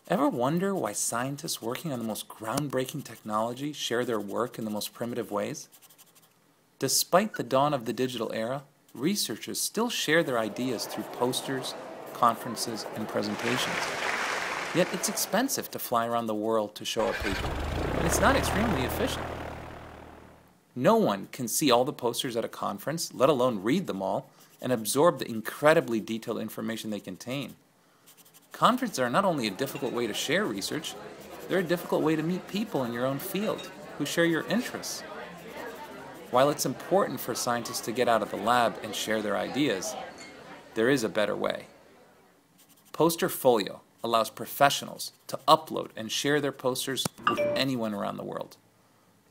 Ever wonder why scientists working on the most groundbreaking technology share their work in the most primitive ways? Despite the dawn of the digital era, researchers still share their ideas through posters, conferences, and presentations. Yet it's expensive to fly around the world to show a paper, and it's not extremely efficient. No one can see all the posters at a conference, let alone read them all, and absorb the incredibly detailed information they contain. Conferences are not only a difficult way to share research, they're a difficult way to meet people in your own field who share your interests. While it's important for scientists to get out of the lab and share their ideas, there is a better way. Posterfolio allows professionals to upload and share their posters with anyone around the world.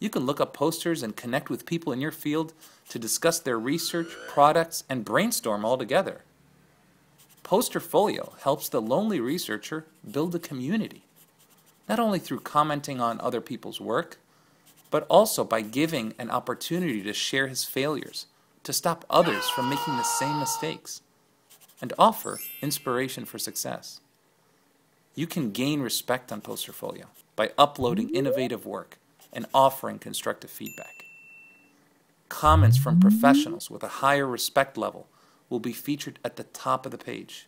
You can look up posters and connect with people in your field to discuss their research, products, and brainstorm all together. Posterfolio helps the lonely researcher build a community, not only through commenting on other people's work, but also by giving an opportunity to share his failures, to stop others from making the same mistakes, and offer inspiration for success. You can gain respect on Posterfolio by uploading innovative work and offering constructive feedback. Comments from professionals with a higher respect level will be featured at the top of the page,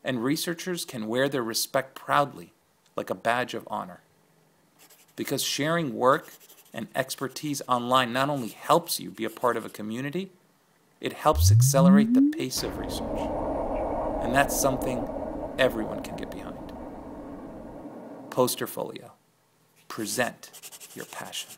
and researchers can wear their respect proudly like a badge of honor. Because sharing work and expertise online not only helps you be a part of a community, it helps accelerate the pace of research. And that's something everyone can get behind. Posterfolio. Present your passion.